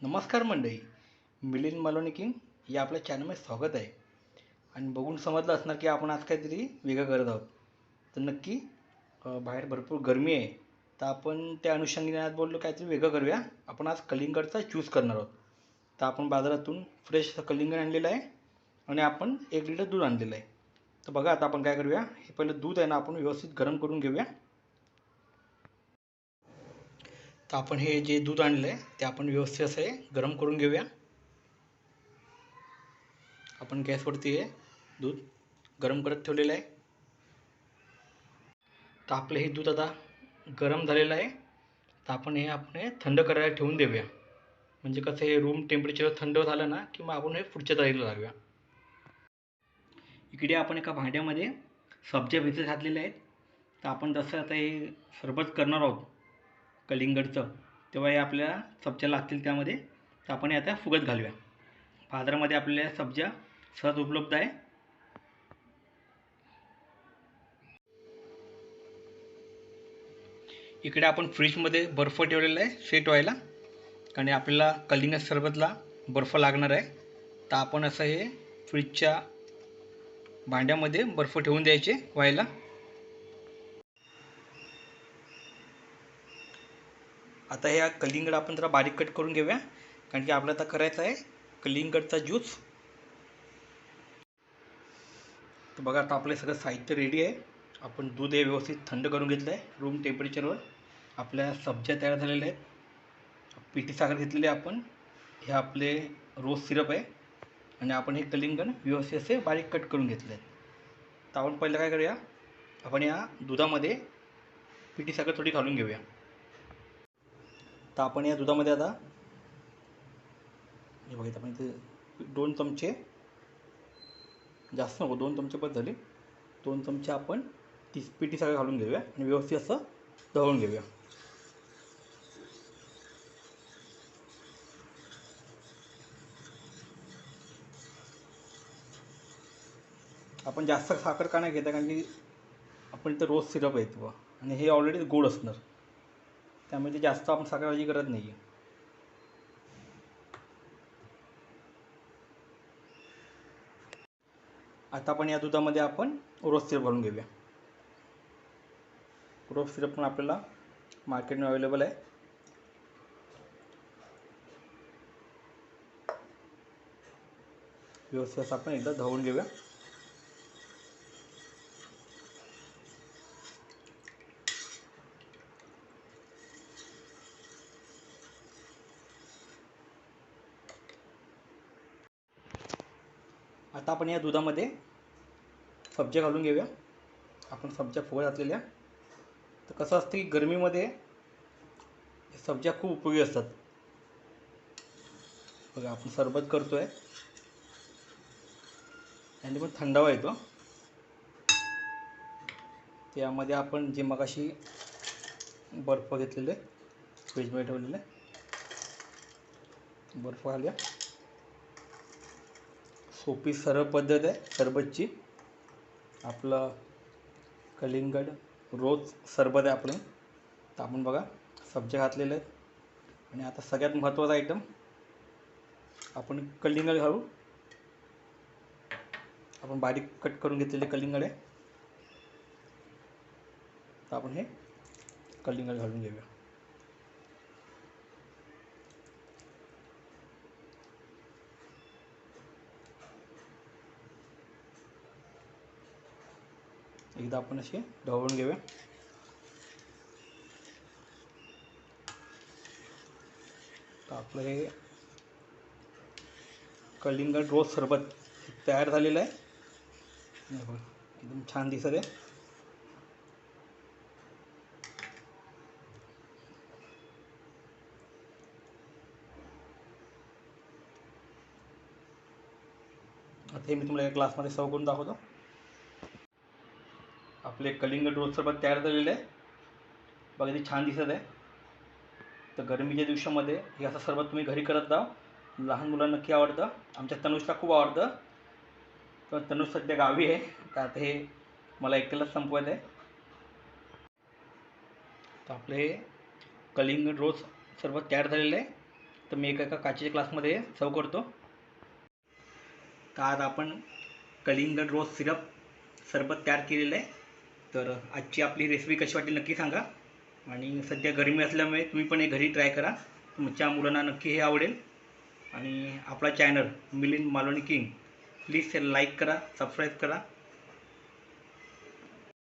नमस्कार मंडळी. मिलिंद मालोनी किंग या आपल्या चॅनलमध्ये स्वागत आहे. आणि बघून समजलं असणार की आपण आज काहीतरी वेगळं करत आहोत. तर नक्की बाहेर भरपूर गरमी आहे, तर आपण त्या अनुषंगाने आज बोललो काहीतरी वेगळं करूया. आपण आज कलिंगडचा ज्यूस करणार आहोत. तर आपण बाजारातून फ्रेश कलिंगड आणलेलं आहे आणि आपण 1 लिटर दूध आणलेलं आहे. तर बघा आता आपण काय करूया, हे पहिलं दूध आहे ना आपण व्यवस्थित गरम करून घेऊया. तर आपण हे जे दूध आणलं आहे ते आपण व्यवस्थित असे गरम करून घेऊया. आपण गॅसवरती हे दूध गरम करत ठेवलेलं आहे. तर आपलं हे दूध आता गरम झालेलं आहे. तर आपण हे थंड करायला ठेवून देऊया. म्हणजे कसं हे रूम टेम्परेचर थंड झालं ना की मग आपण हे पुढच्या तयारीला लागूया. इकडे आपण एका भांड्यामध्ये सब्जा भिजत घातलेल्या आहेत. तर आपण जसं आता हे सरबत करणार आहोत कलिंगडचं, तेव्हा हे आपल्याला सब्जा लागतील त्यामध्ये. तर आपण हे आता फुगत घालूया. बाजारामध्ये आपल्याला सब्जा सहज उपलब्ध आहे. इकडे आपण फ्रीजमध्ये बर्फ ठेवलेला आहे सेट व्हायला, कारण आपल्याला कलिंगड सरबतला बर्फ लागणार आहे. तर आपण असं हे फ्रीजच्या भांड्यामध्ये बर्फ ठेवून द्यायचे व्हायला. आता हे कलिंगड आपण जरा बारीक कट करून घेऊया, कारण की आपल्याला आता करायचा आहे कलिंगडचा ज्यूस. तर बघा आता आपलं सगळं साहित्य रेडी आहे. आपण दूध हे व्यवस्थित थंड करून घेतलं आहे रूम टेम्परेचरवर. आपल्या सब्जा तयार झालेल्या आहेत. पिठी साखर घेतलेली आहे आपण. हे आपले रोज सिरप आहे आणि आपण हे कलिंगड व्यवस्थित असे बारीक कट करून घेतले आहेत. तर आपण पहिलं काय करूया, आपण या दुधामध्ये पिठी साखर थोडी घालून घेऊया. तर आपण या दुधामध्ये आता हे बघा, आपण इथे 2 चमचे, जास्त नको, 2 चमचे बस झाले. 2 चमचे आपण ती पिठी साखर घालून घेऊया आणि व्यवस्थित असं ढवळून घेऊया. आपण जास्त साखर का नाही घेता, कारण की आपण इथं रोज सिरप आहे तो आणि हे ऑलरेडी गोड असणार, त्यामुळे ते जास्त आपण साखरेची गरज नाही आहे. आता आपण या दुधामध्ये आपण रोज सिरप घालून घेऊया. रोज सिरप पण आपल्याला मार्केटमध्ये अवेलेबल आहे. व्यवस्थित असं आपण एकदा ढवळून घेऊया. आता आपण या दुधामध्ये सब्जा घालून घेऊया. आपण सब्जा फुगत घातलेल्या. तर कसं असतं की गरमीमध्ये सब्जा खूप उपयोगी असतात. बघा आपण सरबत करतो आहे आणि पण थंडावा येतो. त्यामध्ये आपण जे मगाशी बर्फ घेतलेले फ्रीजमध्ये ठेवलेले बर्फ घालूया. सोपी सरळ पद्धत आहे सरबतची. आपलं कलिंगड रोज सरबत आहे आपलं. तर आपण बघा सब्जा घातलेलं आहे आणि आता सगळ्यात महत्त्वाचा आयटम आपण कलिंगड घालू. आपण बारीक कट करून घेतलेले कलिंगड आहे. तर आपण हे कलिंगड घालून घेऊया. एकदा आपण असे ढवळून घेऊया. तर आपलं हे कलिंगड रोज सरबत तयार झालेलं आहे. एकदम छान दिसत आहे. आता हे मी तुम्हाला एक ग्लासमध्ये सर्व करून दाखवतो. आपले कलिंगड रोज सरबत तयार झालेलं आहे. बघा ते छान दिसत आहे. तर गरमीच्या दिवसामध्ये हे असं सरबत तुम्ही घरी करत जा. लहान मुलांना नक्की आवडतं. आमच्या तनुषला खूप आवडतं. तर तनुष सध्या गावी आहे, तर आता हे मला एकट्यालाच संपवायचं आहे. तर आपले कलिंगड रोज सरबत तयार झालेलं आहे. तर मी एका काचेच्या ग्लासमध्ये सर्व करतो. तर आज आपण कलिंगड रोज सिरप सरबत तयार केलेलं आहे. तर आजची आपली रेसिपी कशी वाटली नक्की सांगा. आणि सध्या गरमी असल्यामुळे तुम्ही पण हे घरी ट्राय करा. तुमच्या मुलांना नक्की हे आवडेल. आणि आपला channel Milind Malvani king please like करा, सबस्क्राईब करा